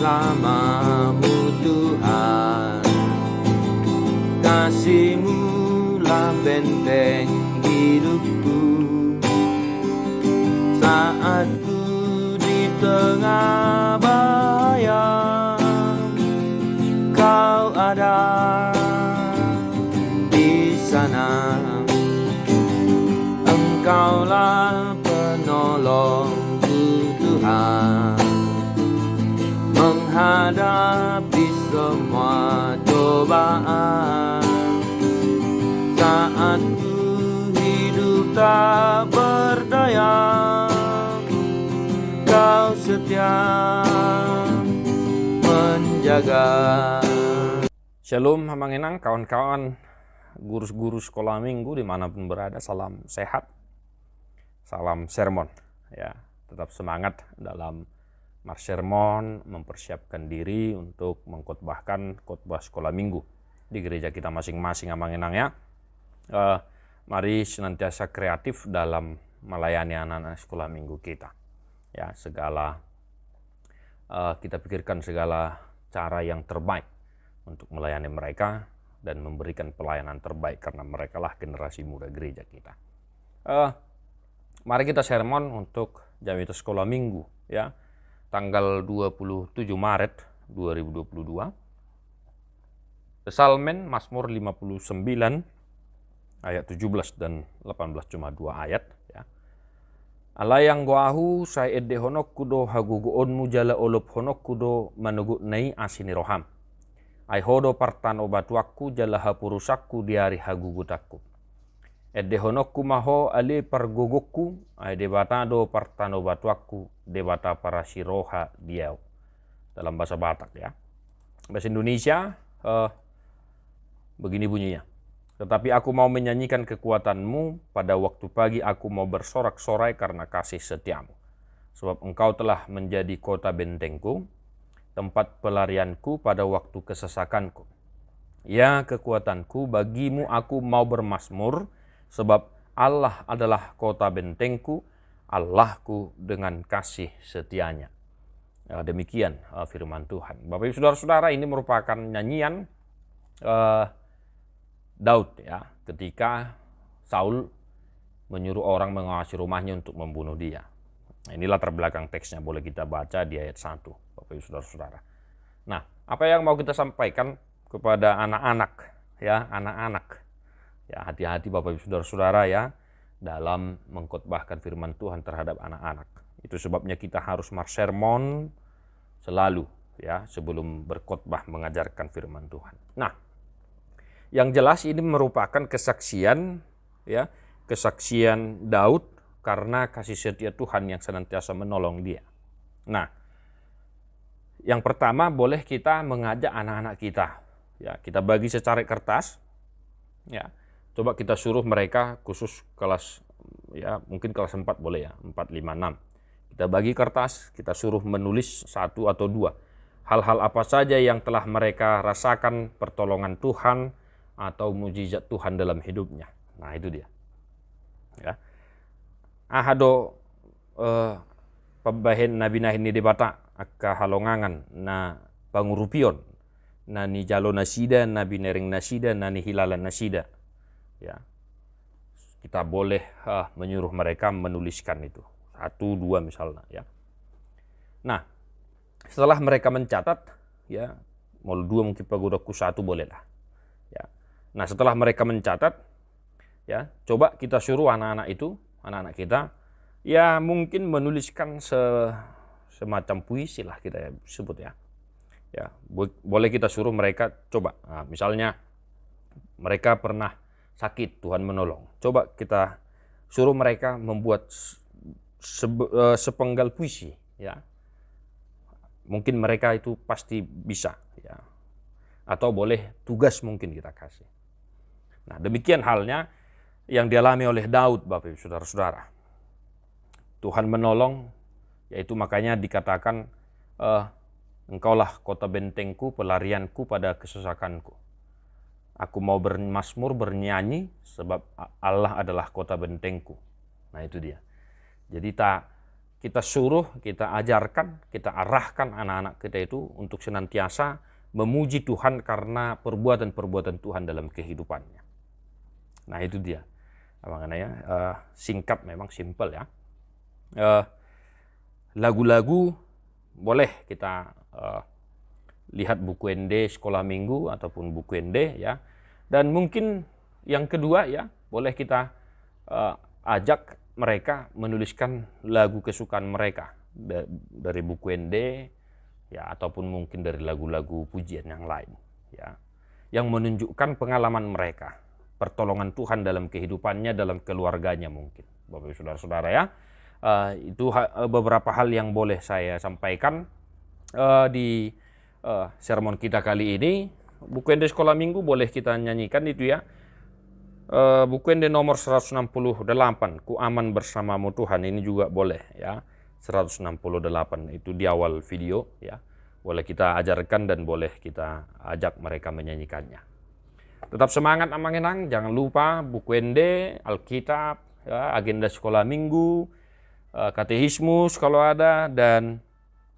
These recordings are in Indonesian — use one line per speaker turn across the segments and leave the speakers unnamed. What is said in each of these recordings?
bersamamu Tuhan. Kasih-Mu lah benteng hidupku saat ku di tengah bahaya. Kau ada di sana, Engkaulah penolongku Tuhan, menghadapi semua cobaan. Saat ku hidup tak berdaya, Kau setia menjaga.
Shalom Hamanginang, kawan-kawan guru-guru sekolah minggu dimanapun berada, salam sehat, salam sermon. Ya, tetap semangat dalam sermon, mempersiapkan diri untuk mengkhotbahkan khotbah sekolah minggu di gereja kita masing-masing Hamanginang ya. Mari senantiasa kreatif dalam melayani anak-anak sekolah minggu kita. Ya, kita pikirkan segala cara yang terbaik untuk melayani mereka dan memberikan pelayanan terbaik karena mereka lah generasi muda gereja kita. Mari kita sermon untuk jam itu sekolah minggu ya, tanggal 27 Maret 2022. Psalmen Mazmur 59 ayat 17 dan 18, cuma 2 ayat ya. Alayang goahu sai edde honok kudo hagugoonmu jala olop honok kudo manugut nei asini roham. Ai hodo partano batuakku jala hapurusakku diari hagugutakku. Edde honokku maho ali pargogokku ai debatado partano batuakku debata para siroha diau. Dalam bahasa Batak ya. Bahasa Indonesia begini bunyinya. Tetapi aku mau menyanyikan kekuatanmu, pada waktu pagi aku mau bersorak-sorai karena kasih setiamu. Sebab engkau telah menjadi kota bentengku, tempat pelarianku pada waktu kesesakanku. Ya kekuatanku, bagimu aku mau bermazmur, sebab Allah adalah kota bentengku, Allahku dengan kasih setianya. Demikian firman Tuhan. Bapak Ibu Saudara-saudara, ini merupakan nyanyian Daud ya, ketika Saul menyuruh orang mengawasi rumahnya untuk membunuh dia. Nah, inilah terbelakang teksnya, boleh kita baca di ayat 1, Bapak Ibu Saudara-saudara. Nah, apa yang mau kita sampaikan kepada anak-anak ya, anak-anak. Ya, hati-hati Bapak Ibu Saudara-saudara ya dalam mengkhotbahkan firman Tuhan terhadap anak-anak. Itu sebabnya kita harus sermon selalu ya sebelum berkhotbah mengajarkan firman Tuhan. Nah, yang jelas ini merupakan kesaksian ya, kesaksian Daud karena kasih setia Tuhan yang senantiasa menolong dia. Nah, yang pertama boleh kita mengajak anak-anak kita ya, kita bagi secari kertas ya. Coba kita suruh mereka khusus kelas ya, mungkin kelas 4 boleh ya, 4, 5, 6. Kita bagi kertas, kita suruh menulis 1 atau 2 hal-hal apa saja yang telah mereka rasakan pertolongan Tuhan atau mujizat Tuhan dalam hidupnya. Nah, itu dia. Ya. Ahado pabahen nabi nahin di bata akka halongangan na pangurupion na ni jalo nasida nabi nering nasida na ni hilalan nasida. Ya. Kita boleh menyuruh mereka menuliskan itu 1, 2 misalnya ya. Nah, setelah mereka mencatat ya, mau 2 mungkin pagodaku 1 boleh lah. Ya. Nah, setelah mereka mencatat ya, coba kita suruh anak-anak kita ya mungkin menuliskan semacam puisi lah kita ya, sebut ya. Ya, boleh kita suruh mereka coba. Nah, misalnya mereka pernah sakit, Tuhan menolong. Coba kita suruh mereka membuat sepenggal puisi ya. Mungkin mereka itu pasti bisa ya. Atau boleh tugas mungkin kita kasih. Nah, demikian halnya yang dialami oleh Daud, Bapak Ibu Saudara-saudara. Tuhan menolong, yaitu makanya dikatakan engkaulah kota bentengku, pelarianku pada kesesakanku. Aku mau bermazmur, bernyanyi, sebab Allah adalah kota bentengku. Nah, itu dia. Jadi kita suruh, kita ajarkan, kita arahkan anak-anak kita itu untuk senantiasa memuji Tuhan karena perbuatan-perbuatan Tuhan dalam kehidupannya. Nah itu dia. Makanya singkat, memang simple ya. Lagu-lagu boleh kita lihat buku ND sekolah minggu ataupun buku ND ya. Dan mungkin yang kedua ya, boleh kita ajak mereka menuliskan lagu kesukaan mereka dari buku ND ya, ataupun mungkin dari lagu-lagu pujian yang lain ya, yang menunjukkan pengalaman mereka, pertolongan Tuhan dalam kehidupannya, dalam keluarganya mungkin. Bapak Ibu Saudara-saudara ya, itu beberapa hal yang boleh saya sampaikan di sermon kita kali ini. Buku ND sekolah minggu boleh kita nyanyikan itu ya. Buku ND nomor 168, Ku aman bersamamu Tuhan, ini juga boleh ya. 168 itu di awal video ya. Boleh kita ajarkan dan boleh kita ajak mereka menyanyikannya. Tetap semangat amangenang, jangan lupa buku ND, Alkitab, ya, agenda sekolah minggu, katekismus kalau ada, dan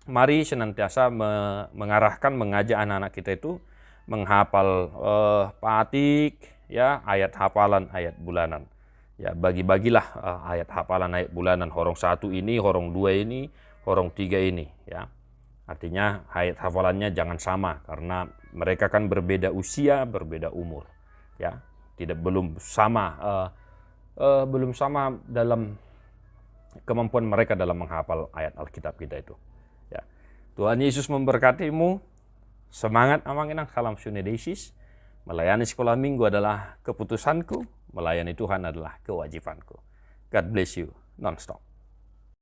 mari senantiasa mengarahkan, mengajak anak-anak kita itu menghafal patik, ya, ayat hafalan, ayat bulanan. Ya, bagi-bagilah ayat hafalan, ayat bulanan. Horong 1 ini, horong 2 ini, horong 3 ini. Ya, artinya ayat hafalannya jangan sama karena mereka kan berbeda usia, berbeda umur. Ya, belum sama dalam kemampuan mereka dalam menghafal ayat Alkitab kita itu. Ya, Tuhan Yesus memberkatimu. Semangat amangenang, salam Sunedesis. Melayani sekolah minggu adalah keputusanku, melayani Tuhan adalah kewajibanku. God bless you, non-stop.